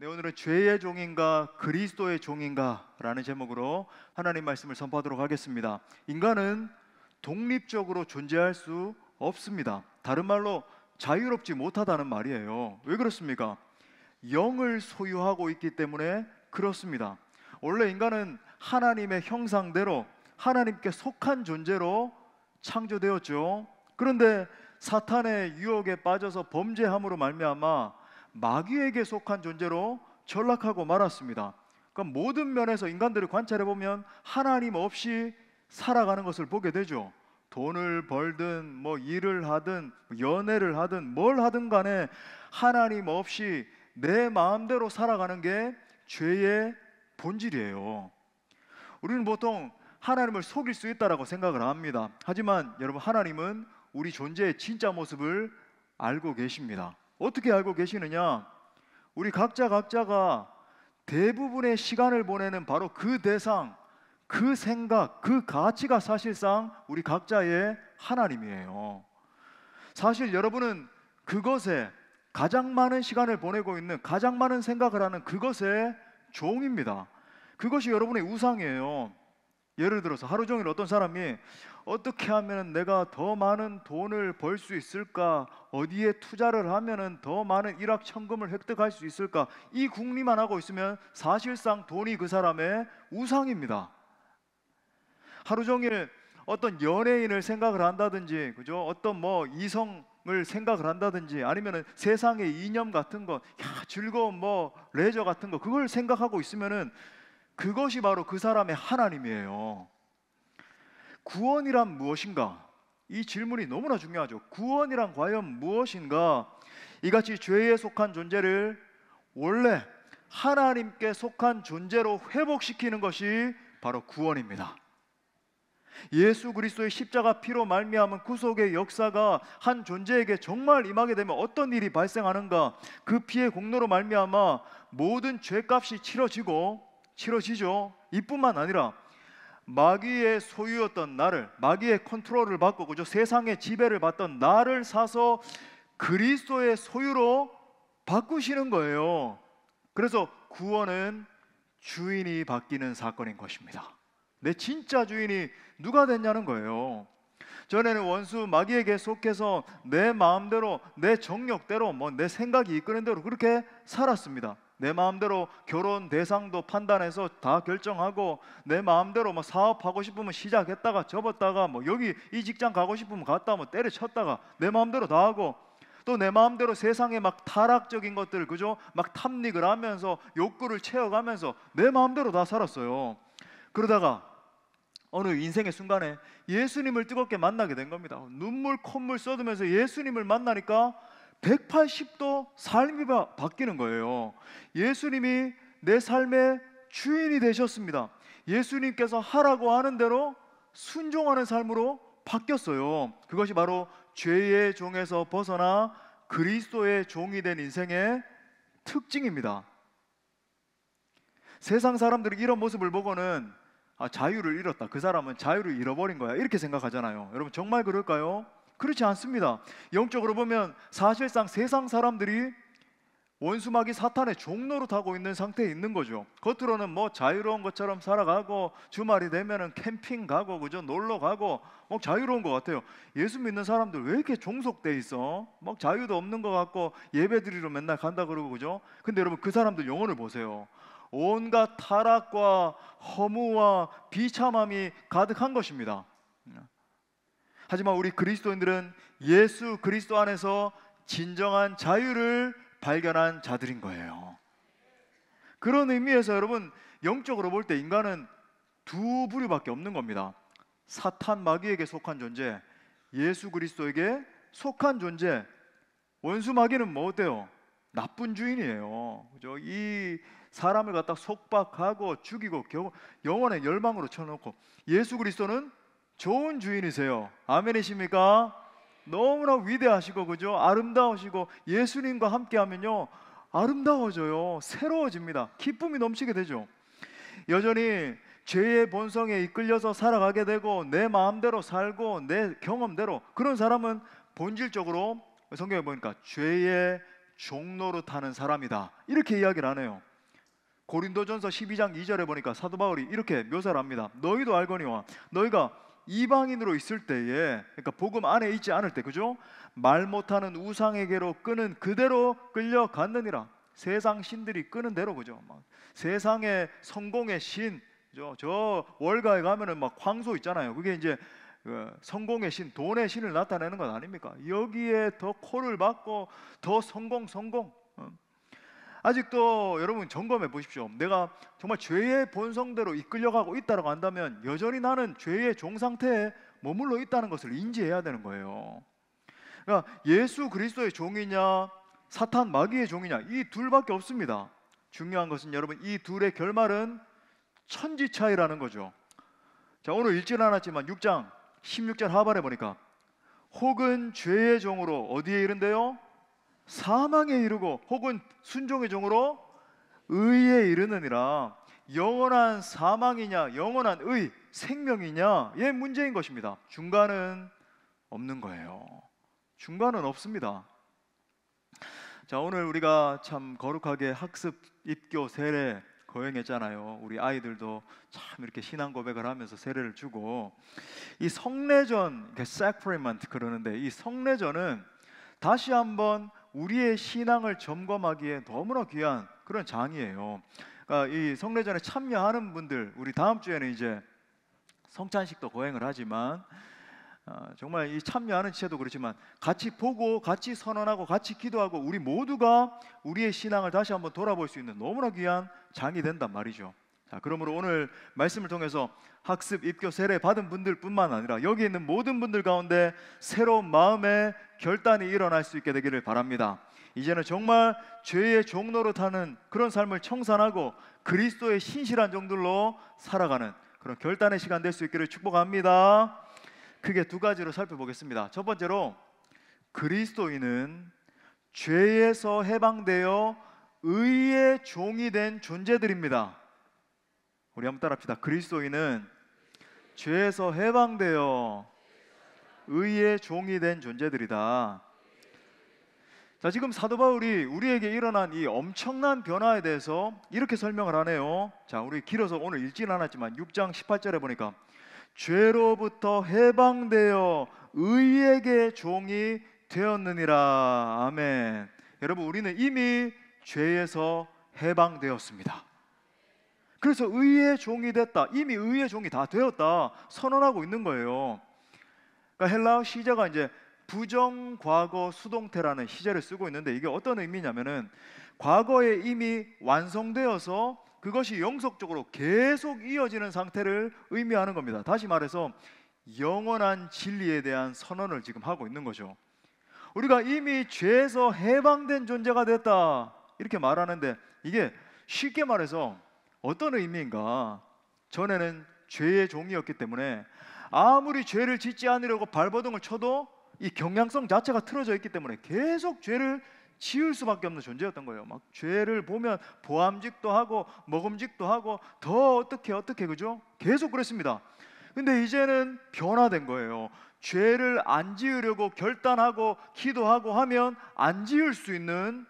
네, 오늘은 죄의 종인가 그리스도의 종인가 라는 제목으로 하나님 말씀을 선포하도록 하겠습니다. 인간은 독립적으로 존재할 수 없습니다. 다른 말로 자유롭지 못하다는 말이에요. 왜 그렇습니까? 영을 소유하고 있기 때문에 그렇습니다. 원래 인간은 하나님의 형상대로 하나님께 속한 존재로 창조되었죠. 그런데 사탄의 유혹에 빠져서 범죄함으로 말미암아 마귀에게 속한 존재로 전락하고 말았습니다. 그러니까 모든 면에서 인간들을 관찰해 보면 하나님 없이 살아가는 것을 보게 되죠. 돈을 벌든 뭐 일을 하든 연애를 하든 뭘 하든 간에 하나님 없이 내 마음대로 살아가는 게 죄의 본질이에요. 우리는 보통 하나님을 속일 수 있다라고 생각을 합니다. 하지만 여러분, 하나님은 우리 존재의 진짜 모습을 알고 계십니다. 어떻게 알고 계시느냐? 우리 각자가 대부분의 시간을 보내는 바로 그 대상, 그 생각, 그 가치가 사실상 우리 각자의 하나님이에요. 사실 여러분은 그것에 가장 많은 시간을 보내고 있는, 가장 많은 생각을 하는 그것의 종입니다. 그것이 여러분의 우상이에요. 예를 들어서 하루 종일 어떤 사람이 어떻게 하면 내가 더 많은 돈을 벌 수 있을까, 어디에 투자를 하면 더 많은 일확천금을 획득할 수 있을까, 이 궁리만 하고 있으면 사실상 돈이 그 사람의 우상입니다. 하루 종일 어떤 연예인을 생각을 한다든지, 그죠? 어떤 뭐 이성을 생각을 한다든지, 아니면은 세상의 이념 같은 거, 즐거운 뭐 레저 같은 거, 그걸 생각하고 있으면은 그것이 바로 그 사람의 하나님이에요. 구원이란 무엇인가? 이 질문이 너무나 중요하죠. 구원이란 과연 무엇인가? 이같이 죄에 속한 존재를 원래 하나님께 속한 존재로 회복시키는 것이 바로 구원입니다. 예수 그리스도의 십자가 피로 말미암은 구속의 역사가 한 존재에게 정말 임하게 되면 어떤 일이 발생하는가? 그 피의 공로로 말미암아 모든 죄값이 치러지죠. 이뿐만 아니라 마귀의 소유였던 나를, 마귀의 컨트롤을 받고, 그죠? 세상의 지배를 받던 나를 사서 그리스도의 소유로 바꾸시는 거예요. 그래서 구원은 주인이 바뀌는 사건인 것입니다. 내 진짜 주인이 누가 됐냐는 거예요. 전에는 원수 마귀에게 속해서 내 마음대로, 내 정욕대로, 뭐 내 생각이 이끄는 대로 그렇게 살았습니다. 내 마음대로 결혼 대상도 판단해서 다 결정하고, 내 마음대로 뭐 사업하고 싶으면 시작했다가 접었다가, 뭐 여기 이 직장 가고 싶으면 갔다 뭐 때려쳤다가 내 마음대로 다 하고, 또 내 마음대로 세상에 막 타락적인 것들, 그죠? 막 탐닉을 하면서 욕구를 채워가면서 내 마음대로 다 살았어요. 그러다가 어느 인생의 순간에 예수님을 뜨겁게 만나게 된 겁니다. 눈물 콧물 쏟으면서 예수님을 만나니까 180도 삶이 바뀌는 거예요. 예수님이 내 삶의 주인이 되셨습니다. 예수님께서 하라고 하는 대로 순종하는 삶으로 바뀌었어요. 그것이 바로 죄의 종에서 벗어나 그리스도의 종이 된 인생의 특징입니다. 세상 사람들이 이런 모습을 보고는 자유를 잃었다, 그 사람은 자유를 잃어버린 거야, 이렇게 생각하잖아요. 여러분, 정말 그럴까요? 그렇지 않습니다. 영적으로 보면 사실상 세상 사람들이 원수마귀 사탄의 종로로 타고 있는 상태에 있는 거죠. 겉으로는 뭐 자유로운 것처럼 살아가고, 주말이 되면은 캠핑 가고, 그죠? 놀러 가고, 뭐 자유로운 것 같아요. 예수 믿는 사람들 왜 이렇게 종속돼 있어? 막 자유도 없는 것 같고, 예배 드리러 맨날 간다 그러고, 그죠? 근데 여러분, 그 사람들 영혼을 보세요. 온갖 타락과 허무와 비참함이 가득한 것입니다. 하지만 우리 그리스도인들은 예수 그리스도 안에서 진정한 자유를 발견한 자들인 거예요. 그런 의미에서 여러분, 영적으로 볼 때 인간은 두 부류밖에 없는 겁니다. 사탄 마귀에게 속한 존재, 예수 그리스도에게 속한 존재. 원수 마귀는 뭐 어때요? 나쁜 주인이에요. 그죠? 이 사람을 갖다 속박하고 죽이고 영원의 열망으로 쳐놓고, 예수 그리스도는 좋은 주인이세요. 아멘이십니까? 너무나 위대하시고, 그죠? 아름다우시고, 예수님과 함께 하면요 아름다워져요. 새로워집니다. 기쁨이 넘치게 되죠. 여전히 죄의 본성에 이끌려서 살아가게 되고, 내 마음대로 살고 내 경험대로, 그런 사람은 본질적으로 성경에 보니까 죄의 종로로 타는 사람이다. 이렇게 이야기를 하네요. 고린도전서 12장 2절에 보니까 사도 바울이 이렇게 묘사를 합니다. 너희도 알거니와 너희가 이방인으로 있을 때에, 그러니까 복음 안에 있지 않을 때, 그죠? 말 못하는 우상에게로 끄는 그대로 끌려갔느니라. 세상 신들이 끄는 대로, 그죠? 막 세상의 성공의 신, 그죠? 저 월가에 가면은 막 황소 있잖아요. 그게 이제 성공의 신, 돈의 신을 나타내는 것 아닙니까? 여기에 더 코를 박고 더 성공. 아직도 여러분 점검해 보십시오. 내가 정말 죄의 본성대로 이끌려가고 있다고 한다면 여전히 나는 죄의 종 상태에 머물러 있다는 것을 인지해야 되는 거예요. 그러니까 예수 그리스도의 종이냐 사탄 마귀의 종이냐, 이 둘밖에 없습니다. 중요한 것은 여러분 이 둘의 결말은 천지 차이라는 거죠. 자, 오늘 읽지는 않았지만 6장 16절 하반에 보니까 혹은 죄의 종으로 어디에 이른대요? 사망에 이르고 혹은 순종의 종으로 의에 이르느니라. 영원한 사망이냐 영원한 의, 생명이냐, 의 문제인 것입니다. 중간은 없는 거예요. 중간은 없습니다. 자, 오늘 우리가 참 거룩하게 학습, 입교, 세례 거행했잖아요. 우리 아이들도 참 이렇게 신앙 고백을 하면서 세례를 주고, 이 성례전, sacrament 그러는데, 이 성례전은 다시 한번 우리의 신앙을 점검하기에 너무나 귀한 그런 장이에요. 그러니까 이 성례전에 참여하는 분들, 우리 다음 주에는 이제 성찬식도 거행을 하지만 정말 이 참여하는 지체도 그렇지만 같이 보고 같이 선언하고 같이 기도하고 우리 모두가 우리의 신앙을 다시 한번 돌아볼 수 있는 너무나 귀한 장이 된단 말이죠. 자, 그러므로 오늘 말씀을 통해서 학습, 입교, 세례 받은 분들뿐만 아니라 여기 있는 모든 분들 가운데 새로운 마음의 결단이 일어날 수 있게 되기를 바랍니다. 이제는 정말 죄의 종로로 타는 그런 삶을 청산하고 그리스도의 신실한 종들로 살아가는 그런 결단의 시간 될 수 있기를 축복합니다. 크게 두 가지로 살펴보겠습니다. 첫 번째로, 그리스도인은 죄에서 해방되어 의의 종이 된 존재들입니다. 우리 한번 따라합시다. 그리스도인은 죄에서 해방되어 의의 종이 된 존재들이다. 자, 지금 사도 바울이 우리에게 일어난 이 엄청난 변화에 대해서 이렇게 설명을 하네요. 자, 우리 길어서 오늘 읽지는 않았지만 6장 18절에 보니까 죄로부터 해방되어 의에게 종이 되었느니라. 아멘. 여러분, 우리는 이미 죄에서 해방되었습니다. 그래서 의의 종이 됐다, 이미 의의 종이 다 되었다 선언하고 있는 거예요. 그러니까 헬라어 시제가 이제 부정과거 수동태라는 시제를 쓰고 있는데, 이게 어떤 의미냐면은 과거에 이미 완성되어서 그것이 영속적으로 계속 이어지는 상태를 의미하는 겁니다. 다시 말해서 영원한 진리에 대한 선언을 지금 하고 있는 거죠. 우리가 이미 죄에서 해방된 존재가 됐다 이렇게 말하는데, 이게 쉽게 말해서 어떤 의미인가? 전에는 죄의 종이었기 때문에 아무리 죄를 짓지 않으려고 발버둥을 쳐도 이 경향성 자체가 틀어져 있기 때문에 계속 죄를 지을 수밖에 없는 존재였던 거예요. 막 죄를 보면 보암직도 하고 먹음직도 하고 더 어떻게 그죠? 계속 그랬습니다. 근데 이제는 변화된 거예요. 죄를 안 지으려고 결단하고 기도하고 하면 안 지을 수 있는,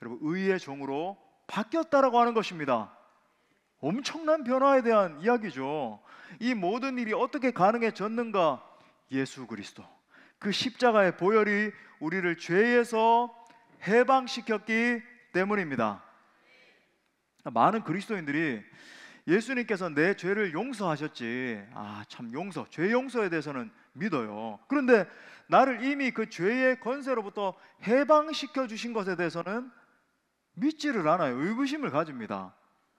여러분, 의의 종으로 바뀌었다라고 하는 것입니다. 엄청난 변화에 대한 이야기죠. 이 모든 일이 어떻게 가능해졌는가? 예수 그리스도, 그 십자가의 보혈이 우리를 죄에서 해방시켰기 때문입니다. 많은 그리스도인들이 예수님께서 내 죄를 용서하셨지, 참 죄 용서에 대해서는 믿어요. 그런데 나를 이미 그 죄의 권세로부터 해방시켜 주신 것에 대해서는 믿지를 않아요. 의구심을 가집니다.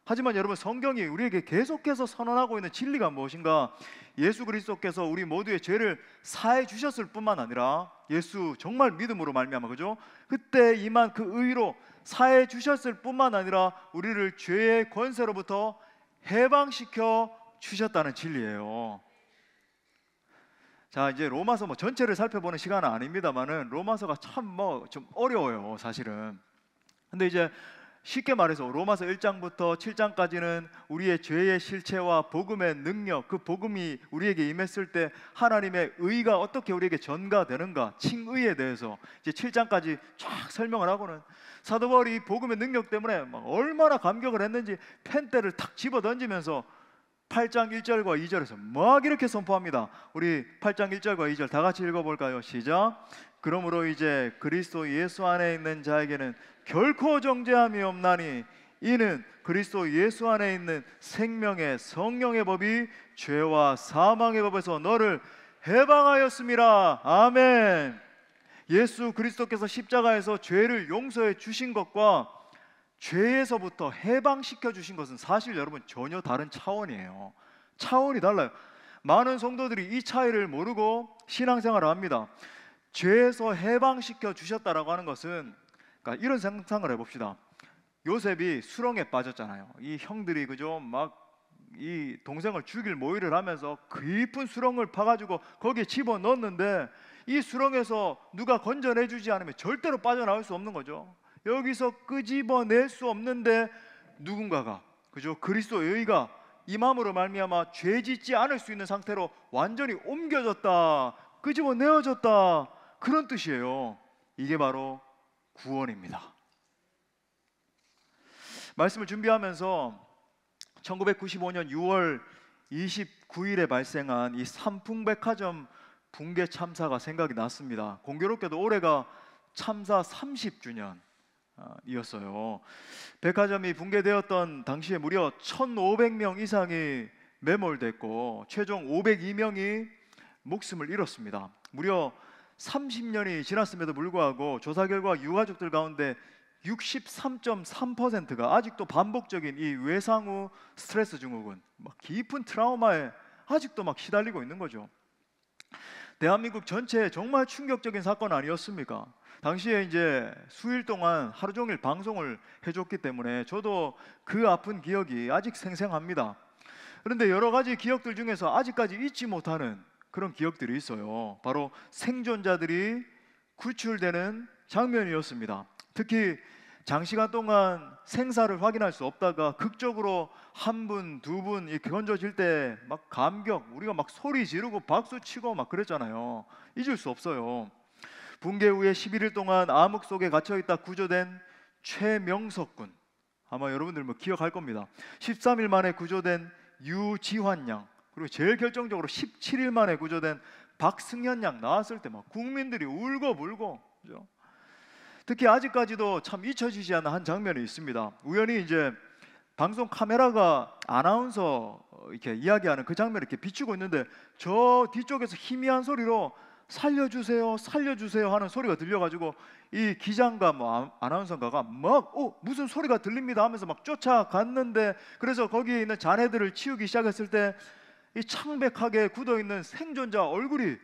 하지만 여러분, 성경이 우리에게 계속해서 선언하고 있는 진리가 무엇인가? 예수 그리스도께서 우리 모두의 죄를 사해 주셨을 뿐만 아니라, 예수 정말 믿음으로 말미암아, 그죠? 그때 임한 그 의로 사해 주셨을 뿐만 아니라 우리를 죄의 권세로부터 해방시켜 주셨다는 진리예요. 자, 이제 로마서 전체를 살펴보는 시간은 아닙니다만은 로마서가 참 좀 어려워요, 사실은. 근데 이제 쉽게 말해서 로마서 1장부터 7장까지는 우리의 죄의 실체와 복음의 능력, 그 복음이 우리에게 임했을 때 하나님의 의가 어떻게 우리에게 전가되는가, 칭의에 대해서 이제 7장까지 쫙 설명을 하고는 사도 바울이 복음의 능력 때문에 막 얼마나 감격을 했는지 펜대를 탁 집어 던지면서 8장 1절과 2절에서 막 이렇게 선포합니다. 우리 8장 1절과 2절 다 같이 읽어볼까요? 시작. 그러므로 이제 그리스도 예수 안에 있는 자에게는 결코 정죄함이 없나니 이는 그리스도 예수 안에 있는 생명의 성령의 법이 죄와 사망의 법에서 너를 해방하였음이라. 아멘. 예수 그리스도께서 십자가에서 죄를 용서해 주신 것과 죄에서부터 해방시켜 주신 것은 사실 여러분 전혀 다른 차원이에요. 차원이 달라요. 많은 성도들이 이 차이를 모르고 신앙생활을 합니다. 죄에서 해방시켜 주셨다라고 하는 것은, 그러니까 이런 상상을 해봅시다. 요셉이 수렁에 빠졌잖아요. 이 형들이 그죠, 막 이 동생을 죽일 모의를 하면서 깊은 수렁을 파가지고 거기에 집어 넣었는데 이 수렁에서 누가 건져내 주지 않으면 절대로 빠져나올 수 없는 거죠. 여기서 끄집어낼 수 없는데 누군가가, 그죠, 그리스도의 의가 임함으로 말미암아 죄 짓지 않을 수 있는 상태로 완전히 옮겨졌다, 끄집어내어졌다, 그런 뜻이에요. 이게 바로 구원입니다. 말씀을 준비하면서 1995년 6월 29일에 발생한 이 삼풍백화점 붕괴 참사가 생각이 났습니다. 공교롭게도 올해가 참사 30주년이었어요. 백화점이 붕괴되었던 당시에 무려 1,500명 이상이 매몰됐고 최종 502명이 목숨을 잃었습니다. 무려 30년이 지났음에도 불구하고 조사 결과 유가족들 가운데 63.3%가 아직도 반복적인 이 외상 후 스트레스 증후군, 막 깊은 트라우마에 아직도 막 시달리고 있는 거죠. 대한민국 전체에 정말 충격적인 사건 아니었습니까? 당시에 이제 수일 동안 하루 종일 방송을 해줬기 때문에 저도 그 아픈 기억이 아직 생생합니다. 그런데 여러 가지 기억들 중에서 아직까지 잊지 못하는 그런 기억들이 있어요. 바로 생존자들이 구출되는 장면이었습니다. 특히 장시간 동안 생사를 확인할 수 없다가 극적으로 한 분, 두 분 이렇게 건져질 때 막 감격, 우리가 막 소리 지르고 박수 치고 막 그랬잖아요. 잊을 수 없어요. 붕괴 후에 11일 동안 암흑 속에 갇혀있다 구조된 최명석 군, 아마 여러분들 뭐 기억할 겁니다. 13일 만에 구조된 유지환 양, 그리고 제일 결정적으로 17일 만에 구조된 박승현 양 나왔을 때 막 국민들이 울고 불고, 그죠? 특히 아직까지도 참 잊혀지지 않는 한 장면이 있습니다. 우연히 이제 방송 카메라가 아나운서 이렇게 이야기하는 그 장면을 이렇게 비추고 있는데 저 뒤쪽에서 희미한 소리로 살려주세요, 살려주세요 하는 소리가 들려가지고 이 기장과 뭐 아나운서가가 막 무슨 소리가 들립니다 하면서 막 쫓아갔는데, 그래서 거기에 있는 잔해들을 치우기 시작했을 때 이 창백하게 굳어있는 생존자 얼굴이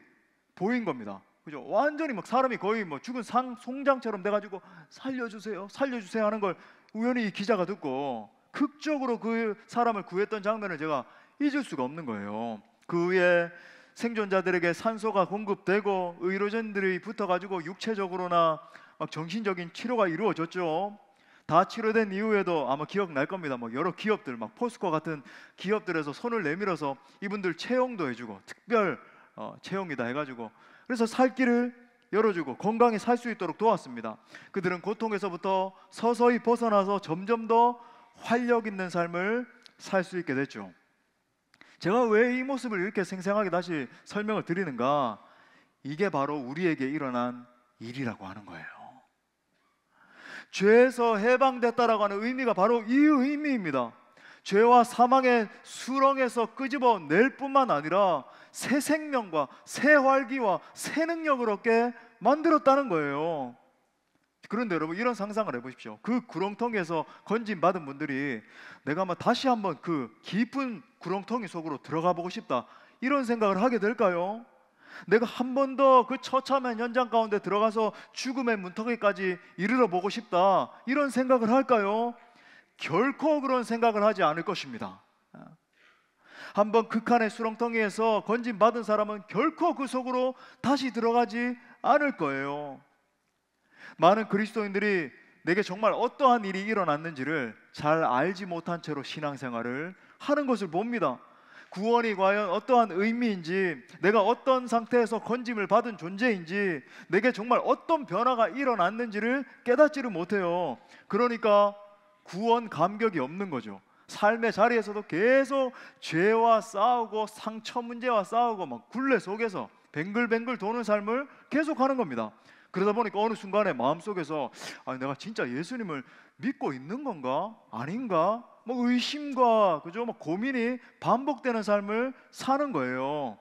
보인 겁니다. 그죠? 완전히 막 사람이 거의 뭐 죽은 송장처럼 돼가지고 살려주세요, 살려주세요 하는 걸 우연히 이 기자가 듣고 극적으로 그 사람을 구했던 장면을 제가 잊을 수가 없는 거예요. 그 후에 생존자들에게 산소가 공급되고 의료진들이 붙어가지고 육체적으로나 막 정신적인 치료가 이루어졌죠. 다 치료된 이후에도 아마 기억날 겁니다. 뭐 여러 기업들, 막 포스코 같은 기업들에서 손을 내밀어서 이분들 채용도 해주고 특별 채용이다 해가지고 그래서 살 길을 열어주고 건강히 살 수 있도록 도왔습니다. 그들은 고통에서부터 서서히 벗어나서 점점 더 활력 있는 삶을 살 수 있게 됐죠. 제가 왜 이 모습을 이렇게 생생하게 다시 설명을 드리는가? 이게 바로 우리에게 일어난 일이라고 하는 거예요. 죄에서 해방됐다라고 하는 의미가 바로 이 의미입니다. 죄와 사망의 수렁에서 끄집어 낼 뿐만 아니라 새 생명과 새 활기와 새 능력을 얻게 만들었다는 거예요. 그런데 여러분 이런 상상을 해보십시오. 그 구렁텅이에서 건진받은 분들이 내가 다시 한번 그 깊은 구렁텅이 속으로 들어가 보고 싶다, 이런 생각을 하게 될까요? 내가 한 번 더 그 처참한 현장 가운데 들어가서 죽음의 문턱에까지 이르러 보고 싶다, 이런 생각을 할까요? 결코 그런 생각을 하지 않을 것입니다. 한번 극한의 수렁텅이에서 건진받은 사람은 결코 그 속으로 다시 들어가지 않을 거예요. 많은 그리스도인들이 내게 정말 어떠한 일이 일어났는지를 잘 알지 못한 채로 신앙생활을 하는 것을 봅니다. 구원이 과연 어떠한 의미인지, 내가 어떤 상태에서 건짐을 받은 존재인지, 내게 정말 어떤 변화가 일어났는지를 깨닫지를 못해요. 그러니까 구원 감격이 없는 거죠. 삶의 자리에서도 계속 죄와 싸우고 상처 문제와 싸우고 막 굴레 속에서 뱅글뱅글 도는 삶을 계속하는 겁니다. 그러다 보니까 어느 순간에 마음속에서 아니, 내가 진짜 예수님을 믿고 있는 건가? 아닌가? 뭐 의심과 그죠? 뭐 고민이 반복되는 삶을 사는 거예요.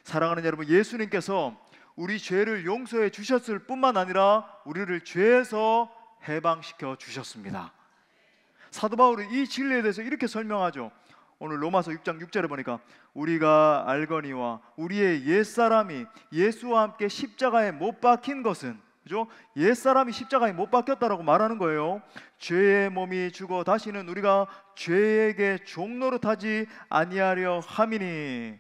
사랑하는 여러분, 예수님께서 우리 죄를 용서해 주셨을 뿐만 아니라 우리를 죄에서 해방시켜 주셨습니다. 사도 바울은 이 진리에 대해서 이렇게 설명하죠. 오늘 로마서 6장 6절에 보니까 우리가 알거니와 우리의 옛사람이 예수와 함께 십자가에 못 박힌 것은, 그죠? 옛사람이 십자가에 못 박혔다라고 말하는 거예요. 죄의 몸이 죽어 다시는 우리가 죄에게 종노릇하지 아니하려 함이니.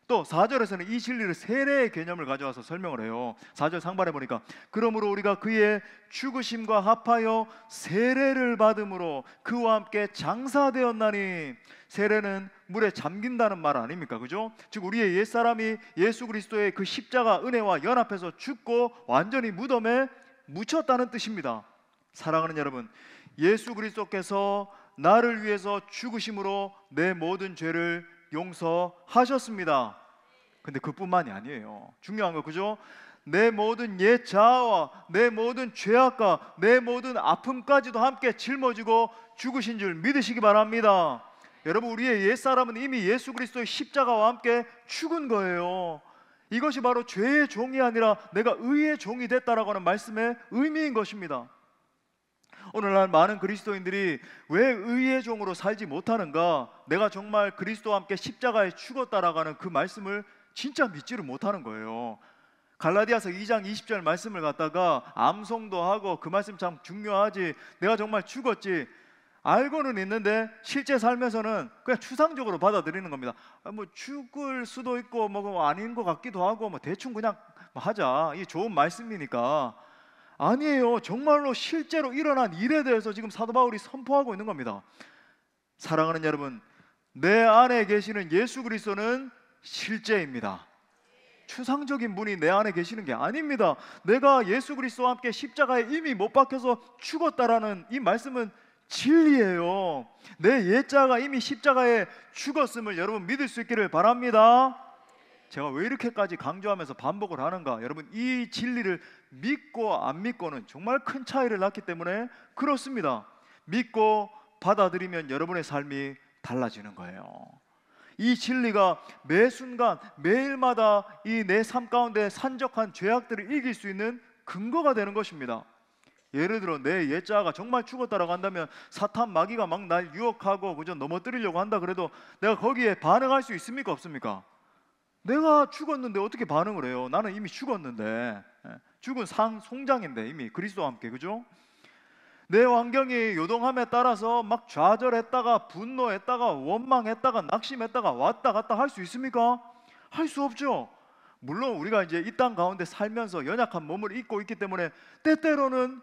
또 4절에서는 이 진리를 세례의 개념을 가져와서 설명을 해요. 4절 상반에 보니까 그러므로 우리가 그의 죽으심과 합하여 세례를 받음으로 그와 함께 장사되었나니. 세례는 물에 잠긴다는 말 아닙니까? 그죠? 즉 우리의 옛사람이 예수 그리스도의 그 십자가 은혜와 연합해서 죽고 완전히 무덤에 묻혔다는 뜻입니다. 사랑하는 여러분, 예수 그리스도께서 나를 위해서 죽으심으로 내 모든 죄를 용서하셨습니다. 근데 그뿐만이 아니에요. 중요한 거, 그죠? 내 모든 옛 자아와 내 모든 죄악과 내 모든 아픔까지도 함께 짊어지고 죽으신 줄 믿으시기 바랍니다. 여러분, 우리의 옛사람은 이미 예수 그리스도의 십자가와 함께 죽은 거예요. 이것이 바로 죄의 종이 아니라 내가 의의 종이 됐다라고 하는 말씀의 의미인 것입니다. 오늘날 많은 그리스도인들이 왜 의의 종으로 살지 못하는가? 내가 정말 그리스도와 함께 십자가에 죽었다라고 하는 그 말씀을 진짜 믿지를 못하는 거예요. 갈라디아서 2장 20절 말씀을 갖다가 암송도 하고 그 말씀 참 중요하지, 내가 정말 죽었지 알고는 있는데 실제 삶에서는 그냥 추상적으로 받아들이는 겁니다. 뭐 죽을 수도 있고 뭐 아닌 것 같기도 하고 뭐 대충 그냥 하자, 이게 좋은 말씀이니까. 아니에요. 정말로 실제로 일어난 일에 대해서 지금 사도 바울이 선포하고 있는 겁니다. 사랑하는 여러분, 내 안에 계시는 예수 그리스도는 실제입니다. 추상적인 분이 내 안에 계시는 게 아닙니다. 내가 예수 그리스도와 함께 십자가에 이미 못 박혀서 죽었다라는 이 말씀은 진리예요. 내 옛자가 이미 십자가에 죽었음을 여러분 믿을 수 있기를 바랍니다. 제가 왜 이렇게까지 강조하면서 반복을 하는가? 여러분, 이 진리를 믿고 안 믿고는 정말 큰 차이를 낳기 때문에 그렇습니다. 믿고 받아들이면 여러분의 삶이 달라지는 거예요. 이 진리가 매 순간 매일마다 이 내 삶 가운데 산적한 죄악들을 이길 수 있는 근거가 되는 것입니다. 예를 들어 내 옛자가 정말 죽었다라고 한다면 사탄 마귀가 막 날 유혹하고 그저 넘어뜨리려고 한다 그래도 내가 거기에 반응할 수 있습니까? 없습니까? 내가 죽었는데 어떻게 반응을 해요? 나는 이미 죽었는데, 죽은 송장인데 이미 그리스도와 함께, 그죠? 내 환경이 요동함에 따라서 막 좌절했다가 분노했다가 원망했다가 낙심했다가 왔다 갔다 할 수 있습니까? 할 수 없죠. 물론 우리가 이제 이 땅 가운데 살면서 연약한 몸을 입고 있기 때문에 때때로는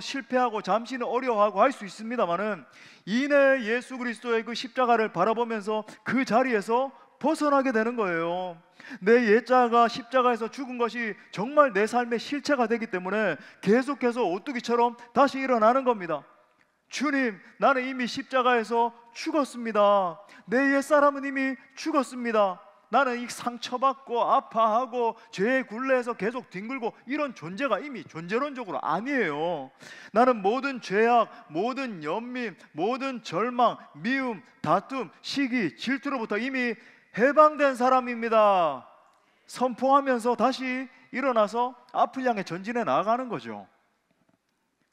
실패하고 잠시는 어려워하고 할 수 있습니다만은 이내 예수 그리스도의 그 십자가를 바라보면서 그 자리에서 벗어나게 되는 거예요. 내 옛자가 십자가에서 죽은 것이 정말 내 삶의 실체가 되기 때문에 계속해서 오뚜기처럼 다시 일어나는 겁니다. 주님, 나는 이미 십자가에서 죽었습니다. 내 옛사람은 이미 죽었습니다. 나는 이 상처받고 아파하고 죄의 굴레에서 계속 뒹굴고 이런 존재가 이미 존재론적으로 아니에요. 나는 모든 죄악, 모든 연민, 모든 절망, 미움, 다툼, 시기, 질투로부터 이미 해방된 사람입니다. 선포하면서 다시 일어나서 앞을 향해 전진해 나아가는 거죠.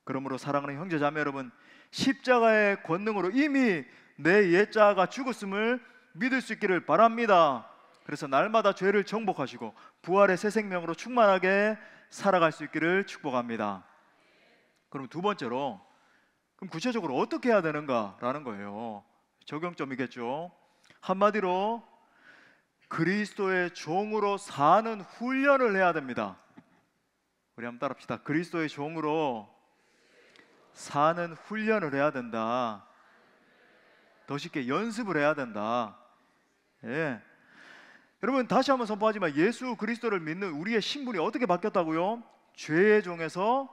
그러므로 사랑하는 형제 자매 여러분, 십자가의 권능으로 이미 내 옛자가 죽었음을 믿을 수 있기를 바랍니다. 그래서 날마다 죄를 정복하시고 부활의 새 생명으로 충만하게 살아갈 수 있기를 축복합니다. 그럼 두 번째로, 그럼 구체적으로 어떻게 해야 되는가라는 거예요. 적용점이겠죠. 한마디로 그리스도의 종으로 사는 훈련을 해야 됩니다. 우리 한번 따라합시다. 그리스도의 종으로 사는 훈련을 해야 된다. 더 쉽게 연습을 해야 된다. 예. 여러분 다시 한번 선포하지만 예수 그리스도를 믿는 우리의 신분이 어떻게 바뀌었다고요? 죄의 종에서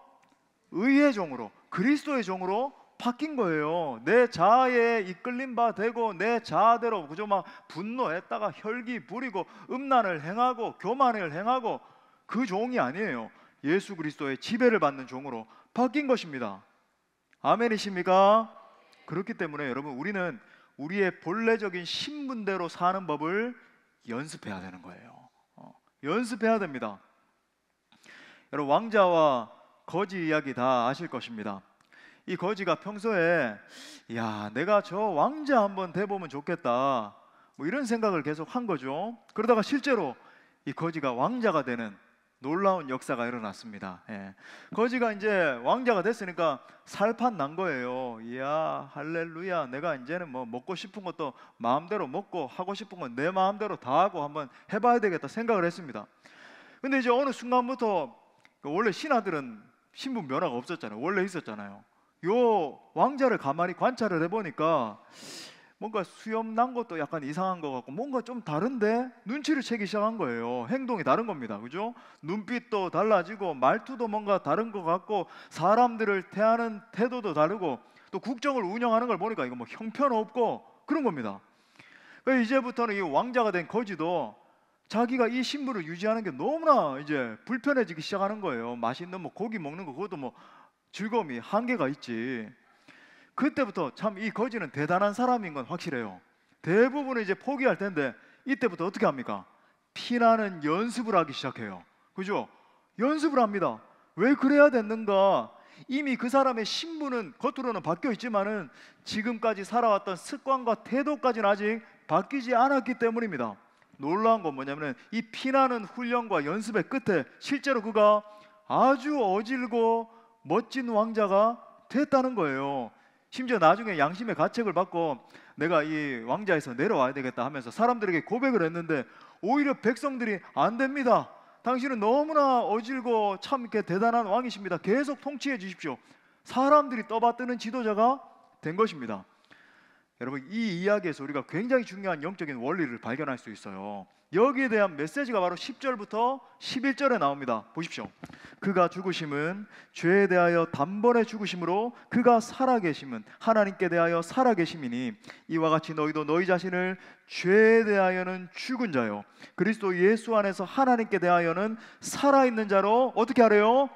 의의 종으로, 그리스도의 종으로 바뀐 거예요. 내 자아에 이끌림 바 되고 내 자아대로 그저 막 분노했다가 혈기 부리고 음란을 행하고 교만을 행하고 그 종이 아니에요. 예수 그리스도의 지배를 받는 종으로 바뀐 것입니다. 아멘이십니까? 그렇기 때문에 여러분 우리는 우리의 본래적인 신분대로 사는 법을 연습해야 되는 거예요. 연습해야 됩니다. 여러분 왕자와 거지 이야기 다 아실 것입니다. 이 거지가 평소에 야 내가 저 왕자 한번 돼보면 좋겠다 뭐 이런 생각을 계속 한 거죠. 그러다가 실제로 이 거지가 왕자가 되는 놀라운 역사가 일어났습니다. 예. 거지가 이제 왕자가 됐으니까 살판 난 거예요. 이야 할렐루야, 내가 이제는 뭐 먹고 싶은 것도 마음대로 먹고 하고 싶은 건 내 마음대로 다 하고 한번 해봐야 되겠다 생각을 했습니다. 근데 이제 어느 순간부터 원래 신하들은 신분 변화가 없었잖아요. 원래 있었잖아요. 요 왕자를 가만히 관찰을 해보니까 뭔가 수염 난 것도 약간 이상한 것 같고 뭔가 좀 다른데 눈치를 채기 시작한 거예요. 행동이 다른 겁니다. 그죠? 눈빛도 달라지고 말투도 뭔가 다른 것 같고 사람들을 대하는 태도도 다르고 또 국정을 운영하는 걸 보니까 이거 뭐 형편없고 그런 겁니다. 그래서 이제부터는 이 왕자가 된 거지도 자기가 이 신분을 유지하는 게 너무나 이제 불편해지기 시작하는 거예요. 맛있는 뭐 고기 먹는 거 그것도 뭐 즐거움이 한계가 있지. 그때부터 참 이 거지는 대단한 사람인 건 확실해요. 대부분은 이제 포기할 텐데 이때부터 어떻게 합니까? 피나는 연습을 하기 시작해요. 그죠? 연습을 합니다. 왜 그래야 됐는가? 이미 그 사람의 신분은 겉으로는 바뀌어 있지만은 지금까지 살아왔던 습관과 태도까지는 아직 바뀌지 않았기 때문입니다. 놀라운 건 뭐냐면 이 피나는 훈련과 연습의 끝에 실제로 그가 아주 어질고 멋진 왕자가 됐다는 거예요. 심지어 나중에 양심의 가책을 받고 내가 이 왕자에서 내려와야 되겠다 하면서 사람들에게 고백을 했는데 오히려 백성들이 안 됩니다. 당신은 너무나 어질고 참 이렇게 대단한 왕이십니다. 계속 통치해 주십시오. 사람들이 떠받드는 지도자가 된 것입니다. 여러분 이 이야기에서 우리가 굉장히 중요한 영적인 원리를 발견할 수 있어요. 여기에 대한 메시지가 바로 10절부터 11절에 나옵니다. 보십시오. 그가 죽으심은 죄에 대하여 단번에 죽으심으로 그가 살아계심은 하나님께 대하여 살아계심이니 이와 같이 너희도 너희 자신을 죄에 대하여는 죽은 자요 그리스도 예수 안에서 하나님께 대하여는 살아있는 자로 어떻게 하래요?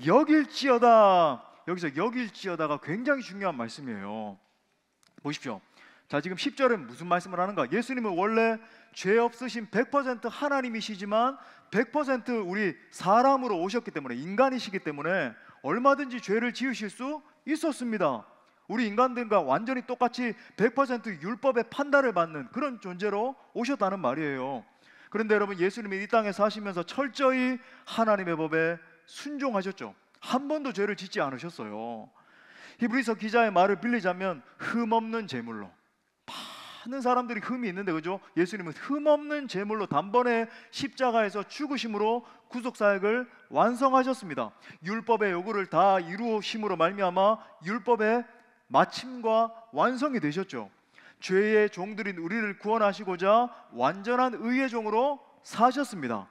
여길지어다. 여기서 여길지어다가 굉장히 중요한 말씀이에요. 보십시오. 자 지금 10절은 무슨 말씀을 하는가? 예수님은 원래 죄 없으신 100% 하나님이시지만 100% 우리 사람으로 오셨기 때문에 인간이시기 때문에 얼마든지 죄를 지으실 수 있었습니다. 우리 인간들과 완전히 똑같이 100% 율법의 판단을 받는 그런 존재로 오셨다는 말이에요. 그런데 여러분 예수님이 이 땅에 사시면서 철저히 하나님의 법에 순종하셨죠. 한 번도 죄를 짓지 않으셨어요. 히브리서 기자의 말을 빌리자면 흠없는 제물로, 많은 사람들이 흠이 있는데 그죠? 예수님은 흠없는 제물로 단번에 십자가에서 죽으심으로 구속사역을 완성하셨습니다. 율법의 요구를 다 이루심으로 말미암아 율법의 마침과 완성이 되셨죠. 죄의 종들인 우리를 구원하시고자 완전한 의의 종으로 사셨습니다.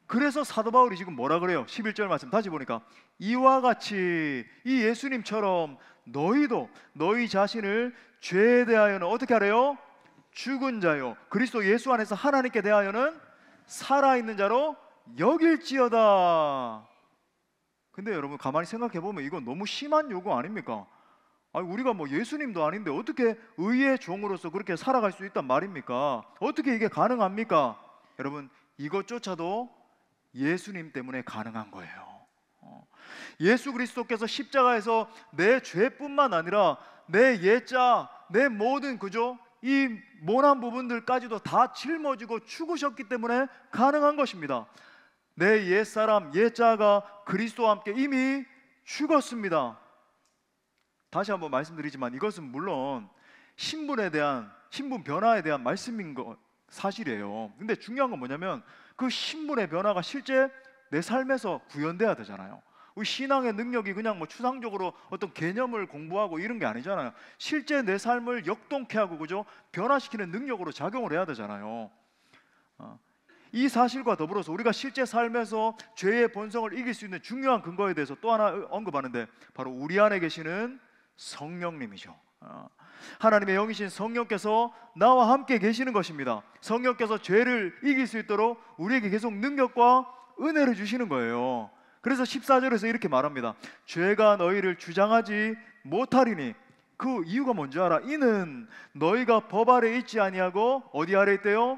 그래서 사도 바울이 지금 뭐라 그래요? 11절 말씀 다시 보니까 이와 같이 이 예수님처럼 너희도 너희 자신을 죄에 대하여는 어떻게 하래요? 죽은 자요 그리스도 예수 안에서 하나님께 대하여는 살아있는 자로 여길지어다. 근데 여러분 가만히 생각해 보면 이건 너무 심한 요구 아닙니까? 아니, 우리가 뭐 예수님도 아닌데 어떻게 의의 종으로서 그렇게 살아갈 수 있단 말입니까? 어떻게 이게 가능합니까? 여러분 이것조차도 예수님 때문에 가능한 거예요. 예수 그리스도께서 십자가에서 내 죄뿐만 아니라 내 옛자, 내 모든 그죠? 이 모난 부분들까지도 다 짊어지고 죽으셨기 때문에 가능한 것입니다. 내 옛사람, 옛자가 그리스도와 함께 이미 죽었습니다. 다시 한번 말씀드리지만 이것은 물론 신분에 대한 신분 변화에 대한 말씀인 거 사실이에요. 근데 중요한 건 뭐냐면 그 신분의 변화가 실제 내 삶에서 구현돼야 되잖아요. 우리 신앙의 능력이 그냥 뭐 추상적으로 어떤 개념을 공부하고 이런 게 아니잖아요. 실제 내 삶을 역동케 하고, 그죠? 변화시키는 능력으로 작용을 해야 되잖아요. 이 사실과 더불어서 우리가 실제 삶에서 죄의 본성을 이길 수 있는 중요한 근거에 대해서 또 하나 언급하는데, 바로 우리 안에 계시는 성령님이죠. 하나님의 영이신 성령께서 나와 함께 계시는 것입니다. 성령께서 죄를 이길 수 있도록 우리에게 계속 능력과 은혜를 주시는 거예요. 그래서 14절에서 이렇게 말합니다. 죄가 너희를 주장하지 못하리니. 그 이유가 뭔지 알아? 이는 너희가 법 아래 있지 아니하고 어디 아래 있대요?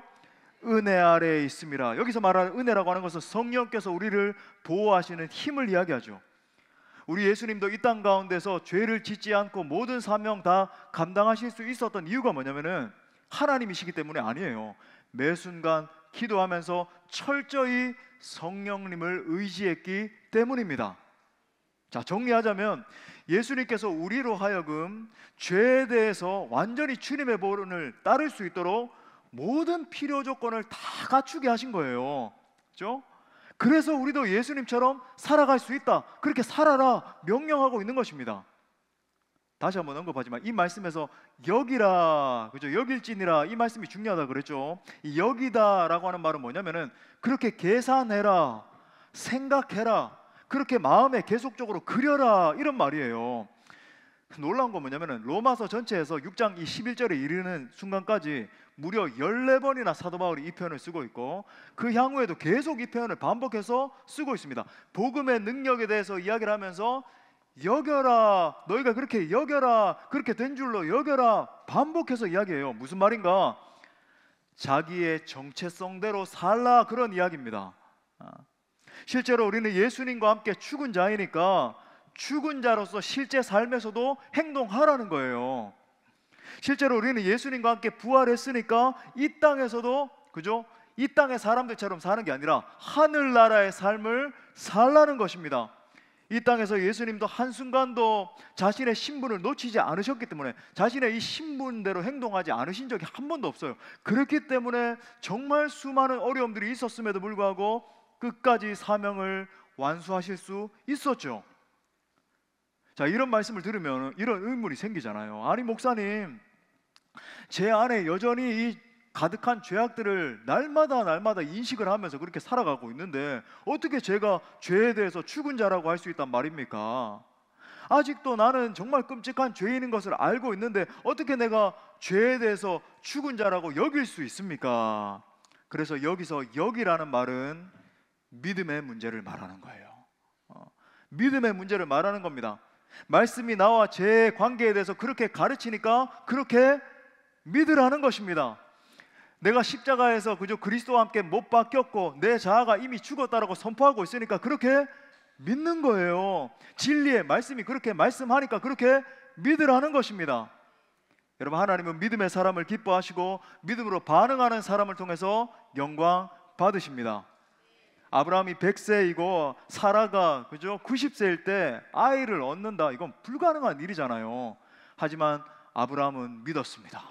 은혜 아래에 있음이라. 여기서 말하는 은혜라고 하는 것은 성령께서 우리를 보호하시는 힘을 이야기하죠. 우리 예수님도 이 땅 가운데서 죄를 짓지 않고 모든 사명 다 감당하실 수 있었던 이유가 뭐냐면은 하나님이시기 때문에 아니에요. 매 순간 기도하면서 철저히 성령님을 의지했기 때문입니다. 자, 정리하자면 예수님께서 우리로 하여금 죄에 대해서 완전히 주님의 본을 따를 수 있도록 모든 필요 조건을 다 갖추게 하신 거예요. 그렇죠? 그래서 우리도 예수님처럼 살아갈 수 있다, 그렇게 살아라 명령하고 있는 것입니다. 다시 한번 언급하지만 이 말씀에서 여기라, 그죠? 여길지니라, 이 말씀이 중요하다 그랬죠. 이 여기다라고 하는 말은 뭐냐면은 그렇게 계산해라, 생각해라, 그렇게 마음에 계속적으로 그려라, 이런 말이에요. 놀라운 건 뭐냐면은 로마서 전체에서 6장 11절에 이르는 순간까지 무려 14번이나 사도 바울이 이 표현을 쓰고 있고, 그 향후에도 계속 이 표현을 반복해서 쓰고 있습니다. 복음의 능력에 대해서 이야기를 하면서 여겨라, 너희가 그렇게 여겨라, 그렇게 된 줄로 여겨라, 반복해서 이야기해요. 무슨 말인가? 자기의 정체성대로 살라, 그런 이야기입니다. 실제로 우리는 예수님과 함께 죽은 자이니까 죽은 자로서 실제 삶에서도 행동하라는 거예요. 실제로 우리는 예수님과 함께 부활했으니까 이 땅에서도, 그죠? 이 땅의 사람들처럼 사는 게 아니라 하늘나라의 삶을 살라는 것입니다. 이 땅에서 예수님도 한순간도 자신의 신분을 놓치지 않으셨기 때문에 자신의 이 신분대로 행동하지 않으신 적이 한 번도 없어요. 그렇기 때문에 정말 수많은 어려움들이 있었음에도 불구하고 끝까지 사명을 완수하실 수 있었죠. 자, 이런 말씀을 들으면 이런 의문이 생기잖아요. 아니 목사님, 제 안에 여전히 이 가득한 죄악들을 날마다 인식을 하면서 그렇게 살아가고 있는데 어떻게 제가 죄에 대해서 죽은 자라고 할 수 있단 말입니까? 아직도 나는 정말 끔찍한 죄인인 것을 알고 있는데 어떻게 내가 죄에 대해서 죽은 자라고 여길 수 있습니까? 그래서 여기서 여기라는 말은 믿음의 문제를 말하는 거예요. 믿음의 문제를 말하는 겁니다. 말씀이 나와 제 관계에 대해서 그렇게 가르치니까 그렇게 믿으라는 것입니다. 내가 십자가에서 그저 그리스도와 함께 못 박혔고 내 자아가 이미 죽었다라고 선포하고 있으니까 그렇게 믿는 거예요. 진리의 말씀이 그렇게 말씀하니까 그렇게 믿으라는 것입니다. 여러분, 하나님은 믿음의 사람을 기뻐하시고 믿음으로 반응하는 사람을 통해서 영광 받으십니다. 아브라함이 100세이고 사라가 그죠 90세일 때 아이를 얻는다, 이건 불가능한 일이잖아요. 하지만 아브라함은 믿었습니다.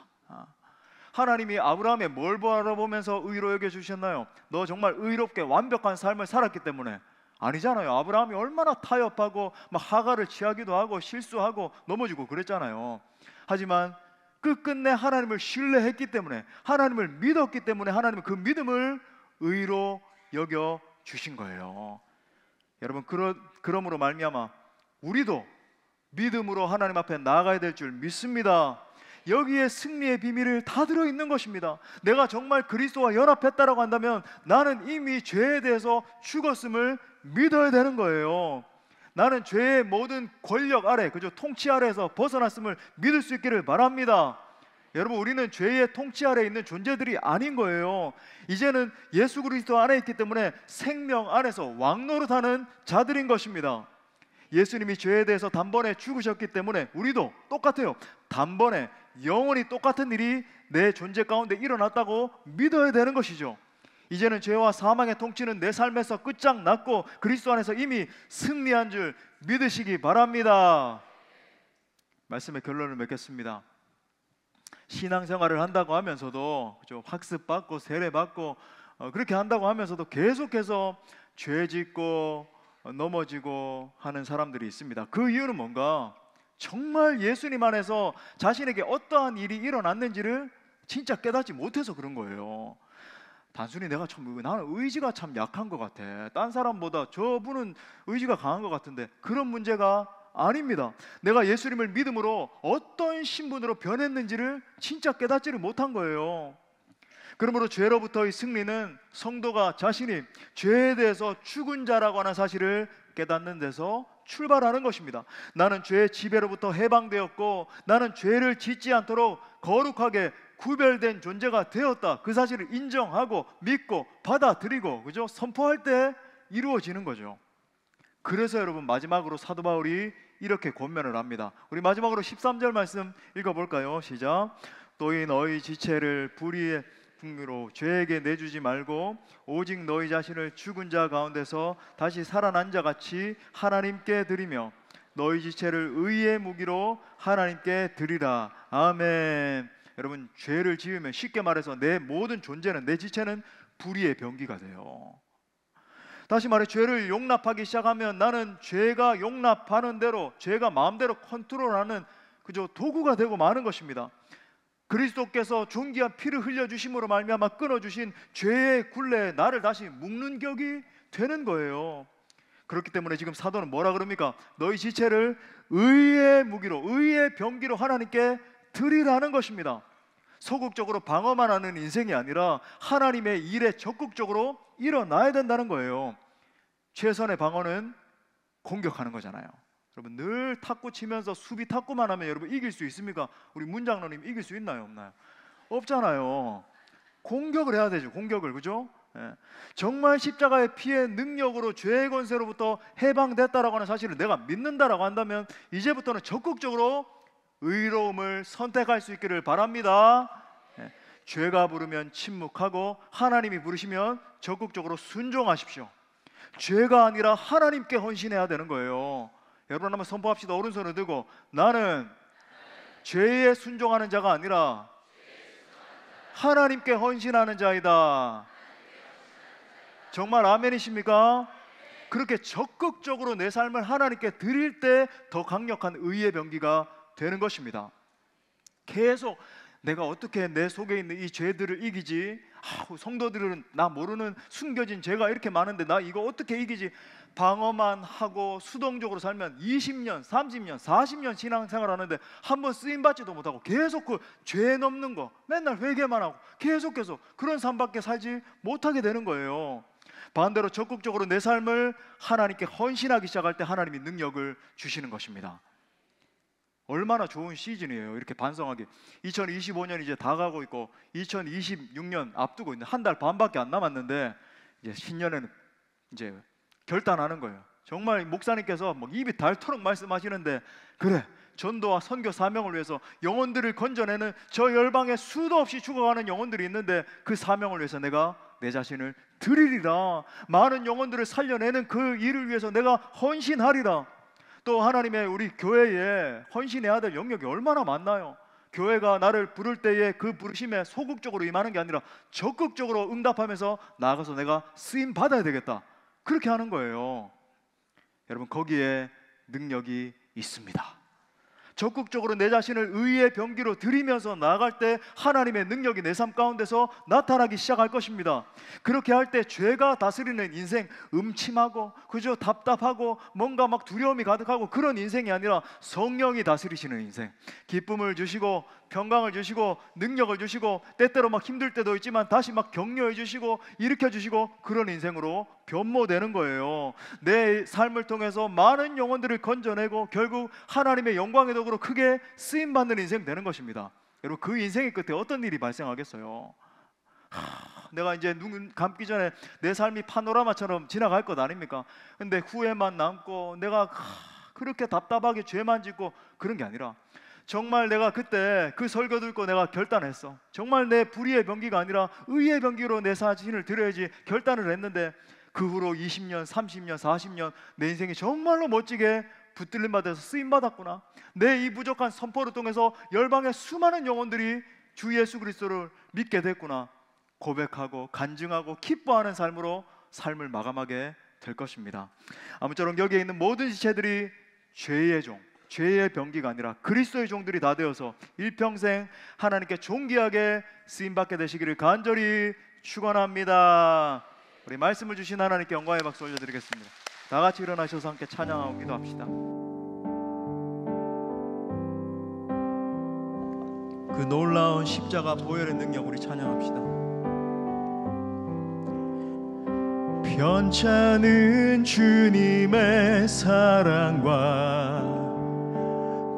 하나님이 아브라함의 뭘 바라보면서 의로 여겨주셨나요? 너 정말 의롭게 완벽한 삶을 살았기 때문에? 아니잖아요. 아브라함이 얼마나 타협하고 막 하갈을 취하기도 하고 실수하고 넘어지고 그랬잖아요. 하지만 끝끝내 하나님을 신뢰했기 때문에, 하나님을 믿었기 때문에 하나님은 그 믿음을 의로 여겨 주신 거예요. 여러분, 그러므로 말미암아 우리도 믿음으로 하나님 앞에 나아가야 될 줄 믿습니다. 여기에 승리의 비밀을 다 들어있는 것입니다. 내가 정말 그리스도와 연합했다라고 한다면 나는 이미 죄에 대해서 죽었음을 믿어야 되는 거예요. 나는 죄의 모든 권력 아래, 그죠, 통치 아래에서 벗어났음을 믿을 수 있기를 바랍니다. 여러분, 우리는 죄의 통치 아래에 있는 존재들이 아닌 거예요. 이제는 예수 그리스도 안에 있기 때문에 생명 안에서 왕노릇하는 자들인 것입니다. 예수님이 죄에 대해서 단번에 죽으셨기 때문에 우리도 똑같아요. 단번에 영원히 똑같은 일이 내 존재 가운데 일어났다고 믿어야 되는 것이죠. 이제는 죄와 사망의 통치는 내 삶에서 끝장났고 그리스도 안에서 이미 승리한 줄 믿으시기 바랍니다. 말씀의 결론을 맺겠습니다. 신앙생활을 한다고 하면서도, 그렇죠, 학습받고 세례받고 그렇게 한다고 하면서도 계속해서 죄 짓고 넘어지고 하는 사람들이 있습니다. 그 이유는 뭔가? 정말 예수님 안에서 자신에게 어떠한 일이 일어났는지를 진짜 깨닫지 못해서 그런 거예요. 단순히 내가 나는 의지가 참 약한 것 같아, 딴 사람보다 저분은 의지가 강한 것 같은데, 그런 문제가 아닙니다. 내가 예수님을 믿음으로 어떤 신분으로 변했는지를 진짜 깨닫지를 못한 거예요. 그러므로 죄로부터의 승리는 성도가 자신이 죄에 대해서 죽은 자라고 하는 사실을 깨닫는 데서 출발하는 것입니다. 나는 죄의 지배로부터 해방되었고 나는 죄를 짓지 않도록 거룩하게 구별된 존재가 되었다. 그 사실을 인정하고 믿고 받아들이고, 그죠? 선포할 때 이루어지는 거죠. 그래서 여러분, 마지막으로 사도 바울이 이렇게 권면을 합니다. 우리 마지막으로 13절 말씀 읽어볼까요? 시작. 또이 너희 지체를 불의의 풍미로 죄에게 내주지 말고 오직 너희 자신을 죽은 자 가운데서 다시 살아난 자 같이 하나님께 드리며 너희 지체를 의의 무기로 하나님께 드리라. 아멘. 여러분, 죄를 지으면 쉽게 말해서 내 모든 존재는, 내 지체는 불의의 병기가 돼요. 다시 말해, 죄를 용납하기 시작하면 나는 죄가 용납하는 대로, 죄가 마음대로 컨트롤하는 그저 도구가 되고 마는 것입니다. 그리스도께서 존귀한 피를 흘려주심으로 말미암아 끊어주신 죄의 굴레에 나를 다시 묶는 격이 되는 거예요. 그렇기 때문에 지금 사도는 뭐라 그럽니까? 너희 지체를 의의 무기로, 의의 병기로 하나님께 드리라는 것입니다. 소극적으로 방어만 하는 인생이 아니라 하나님의 일에 적극적으로 일어나야 된다는 거예요. 최선의 방어는 공격하는 거잖아요. 여러분, 늘 탁구 치면서 수비 탁구만 하면 여러분 이길 수 있습니까? 우리 문장로님 이길 수 있나요? 없나요? 없잖아요. 공격을 해야 되죠. 공격을, 그죠? 예. 정말 십자가의 피의 능력으로 죄의 권세로부터 해방됐다라고 하는 사실을 내가 믿는다라고 한다면 이제부터는 적극적으로 의로움을 선택할 수 있기를 바랍니다. 예. 죄가 부르면 침묵하고 하나님이 부르시면 적극적으로 순종하십시오. 죄가 아니라 하나님께 헌신해야 되는 거예요. 여러분, 한번 선포합시다. 오른손을 들고, 나는 죄에 순종하는 자가 아니라 하나님께 헌신하는 자이다. 정말 아멘이십니까? 그렇게 적극적으로 내 삶을 하나님께 드릴 때 더 강력한 의의 병기가 되는 것입니다. 계속 내가 어떻게 내 속에 있는 이 죄들을 이기지? 성도들은 나 모르는 숨겨진 죄가 이렇게 많은데 나 이거 어떻게 이기지? 방어만 하고 수동적으로 살면 20년, 30년, 40년 신앙생활 하는데 한 번 쓰임받지도 못하고 계속 그 죄 넘는 거 맨날 회개만 하고 계속 그런 삶밖에 살지 못하게 되는 거예요. 반대로 적극적으로 내 삶을 하나님께 헌신하기 시작할 때 하나님이 능력을 주시는 것입니다. 얼마나 좋은 시즌이에요. 이렇게 반성하기. 2025년 이제 다 가고 있고 2026년 앞두고 있는 한 달 반밖에 안 남았는데 이제 신년에는 이제 결단하는 거예요. 정말 목사님께서 막 입이 닳도록 말씀하시는데, 그래, 전도와 선교 사명을 위해서 영혼들을 건져내는 저 열방에 수도 없이 죽어가는 영혼들이 있는데 그 사명을 위해서 내가 내 자신을 드리리라. 많은 영혼들을 살려내는 그 일을 위해서 내가 헌신하리라. 또 하나님의 우리 교회에 헌신해야 될 영역이 얼마나 많나요? 교회가 나를 부를 때에 그 부르심에 소극적으로 임하는 게 아니라 적극적으로 응답하면서 나아가서 내가 쓰임 받아야 되겠다, 그렇게 하는 거예요. 여러분, 거기에 능력이 있습니다. 적극적으로 내 자신을 의의 병기로 드리면서 나아갈 때 하나님의 능력이 내 삶 가운데서 나타나기 시작할 것입니다. 그렇게 할 때 죄가 다스리는 인생, 음침하고 그저 답답하고 뭔가 막 두려움이 가득하고 그런 인생이 아니라 성령이 다스리시는 인생, 기쁨을 주시고 평강을 주시고 능력을 주시고 때때로 막 힘들 때도 있지만 다시 막 격려해 주시고 일으켜 주시고 그런 인생으로 변모되는 거예요. 내 삶을 통해서 많은 영혼들을 건져내고 결국 하나님의 영광의 도구로 크게 쓰임받는 인생 되는 것입니다. 여러분, 그 인생의 끝에 어떤 일이 발생하겠어요? 내가 이제 눈 감기 전에 내 삶이 파노라마처럼 지나갈 것 아닙니까? 근데 후회만 남고 내가 그렇게 답답하게 죄만 짓고 그런 게 아니라 정말 내가 그때 그 설교 듣고 내가 결단했어. 정말 내 불의의 병기가 아니라 의의 병기로 내 자신을 드려야지 결단을 했는데 그 후로 20년, 30년, 40년 내 인생이 정말로 멋지게 붙들림 받아서 쓰임 받았구나. 내 이 부족한 선포를 통해서 열방의 수많은 영혼들이 주 예수 그리스도를 믿게 됐구나. 고백하고 간증하고 기뻐하는 삶으로 삶을 마감하게 될 것입니다. 아무쪼록 여기에 있는 모든 지체들이 죄의 종, 죄의 병기가 아니라 그리스도의 종들이 다 되어서 일평생 하나님께 존귀하게 쓰임받게 되시기를 간절히 축원합니다. 우리 말씀을 주신 하나님께 영광의 박수 올려드리겠습니다. 다 같이 일어나셔서 함께 찬양하고 기도합시다. 그 놀라운 십자가 보혈의 능력 우리 찬양합시다. 편찮은 주님의 사랑과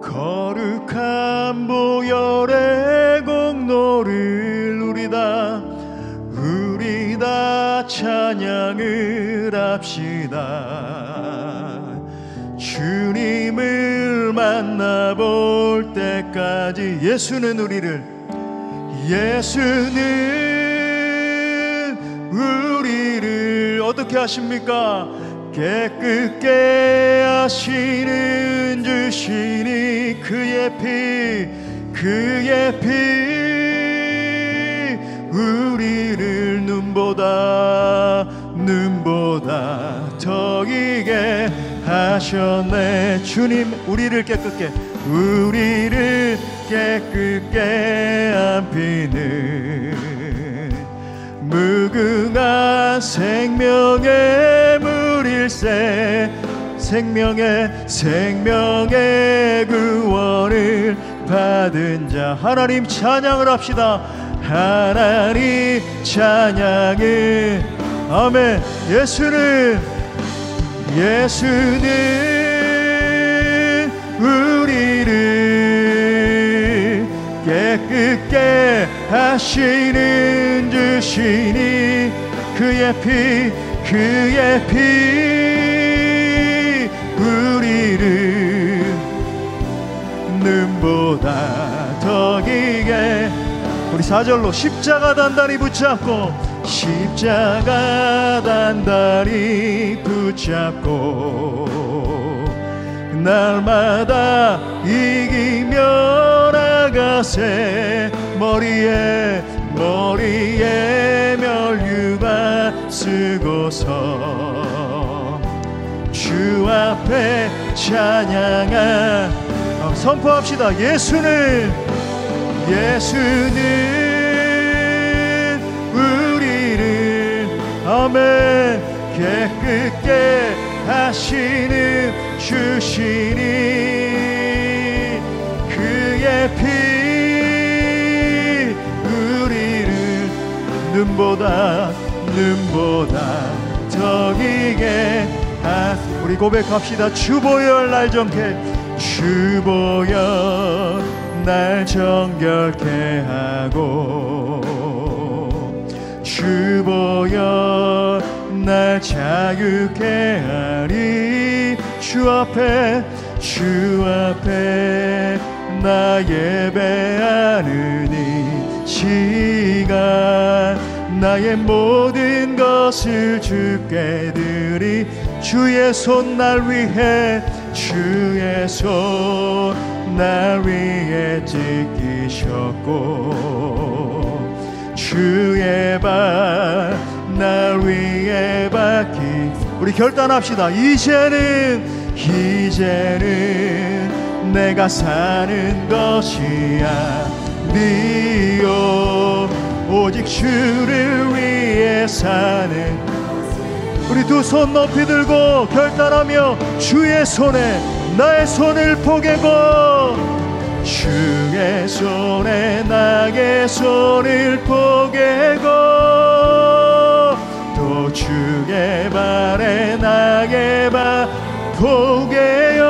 거룩한 보혈의 공로를 우리 다 찬양을 합시다. 주님을 만나볼 때까지 예수는 우리를 어떻게 하십니까? 깨끗게 하시는 주시니 그의 피 우리를 눈보다 더 이게 하셨네. 주님 우리를 깨끗게 안피는 무궁한 생명의 물일세 생명의 구원을 받은 자 하나님 찬양을 합시다. 하나님 찬양을 아멘. 예수는 우리를 깨끗게 하시는 주시니 그의 피 우리를 눈보다 더 길게 우리 4절로 십자가 단단히 붙잡고 날마다 이기며 나가세. 머리에 멸류관 쓰고서 주 앞에 찬양한 선포합시다. 예수는 우리를 아멘 깨끗게 하시는 주시니 그의 피 우리를 눈보다 더 기게 우리 고백합시다. 주보혈 날 정결케 하고 주보혈 날 자유케 하리. 주 앞에 나 예배하는 이 시간 나의 모든 것을 주께 드리. 주의 손 날 위에 찢기셨고 주의 발 날 위에 박히. 우리 결단합시다. 이제는 내가 사는 것이 아니요 오직 주를 위해 사는. 우리 두 손 높이 들고 결단하며 주의 손에 나의 손을 포개고 주의 손에 나의 손을 포개고 또 주의 발에 나의 발 포개요.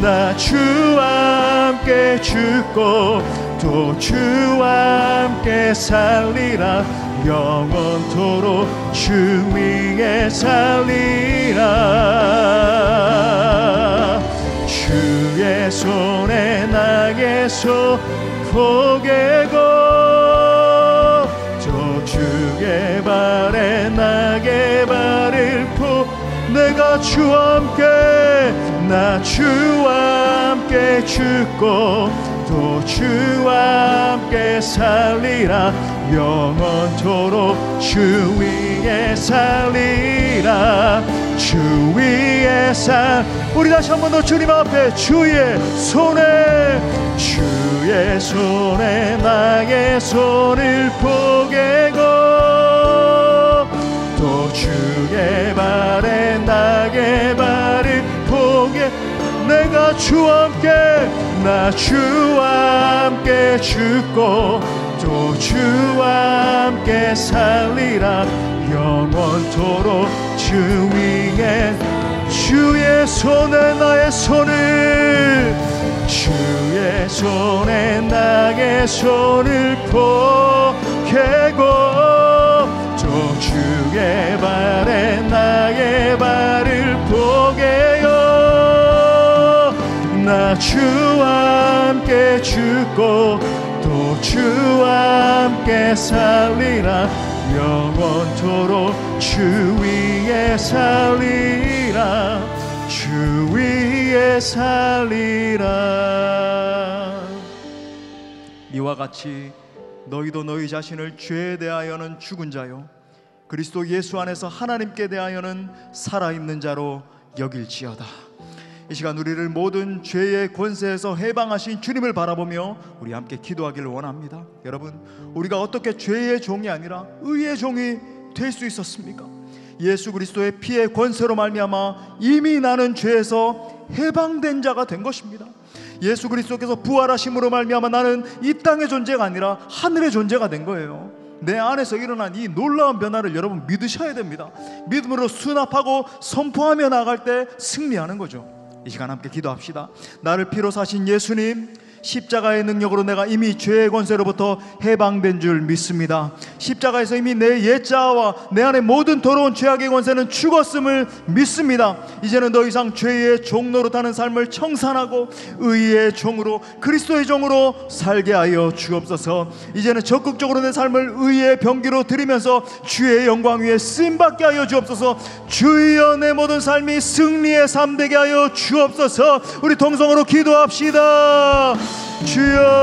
나 주와 함께 죽고 또 주와 함께 살리라. 영원토록 주 위에 살리라. 주의 손에 나의 손 포개고 또 주의 발에 나의 발을 내가 주와 함께 죽고 또 주와 함께 살리라. 영원토록 주 위에 살리라. 주 위에 우리 다시 한 번 더 주님 앞에 주의 손에 나의 손을 포개고 또 주의 발에 나의 발을 포개. 내가 주와 함께 죽고 또 주와 함께 살리라. 영원토록 주 위에 주의 손에 나의 손을 주의 손에 나의 손을 포개고 또 주의 발에 나의 발을 포개요. 나 주와 함께 죽고 또 주와 함께 살리라. 영원토록 주 위에 살리라. 주 위에 살리라. 이와 같이 너희도 너희 자신을 죄에 대하여는 죽은 자요 그리스도 예수 안에서 하나님께 대하여는 살아있는 자로 여길지어다. 이 시간 우리를 모든 죄의 권세에서 해방하신 주님을 바라보며 우리 함께 기도하기를 원합니다. 여러분, 우리가 어떻게 죄의 종이 아니라 의의 종이 될 수 있었습니까? 예수 그리스도의 피의 권세로 말미암아 이미 나는 죄에서 해방된 자가 된 것입니다. 예수 그리스도께서 부활하심으로 말미암아 나는 이 땅의 존재가 아니라 하늘의 존재가 된 거예요. 내 안에서 일어난 이 놀라운 변화를 여러분 믿으셔야 됩니다. 믿음으로 수납하고 선포하며 나갈 때 승리하는 거죠. 이 시간 함께 기도합시다. 나를 피로 사신 예수님, 십자가의 능력으로 내가 이미 죄의 권세로부터 해방된 줄 믿습니다. 십자가에서 이미 내 옛자아와 내 안에 모든 더러운 죄악의 권세는 죽었음을 믿습니다. 이제는 더 이상 죄의 종 노릇하는 삶을 청산하고 의의 종으로, 그리스도의 종으로 살게 하여 주옵소서. 이제는 적극적으로 내 삶을 의의 병기로 드리면서 주의 영광 위에 쓰임받게 하여 주옵소서. 주여, 내 모든 삶이 승리의 삶 되게 하여 주옵소서. 우리 동성으로 기도합시다. 주여,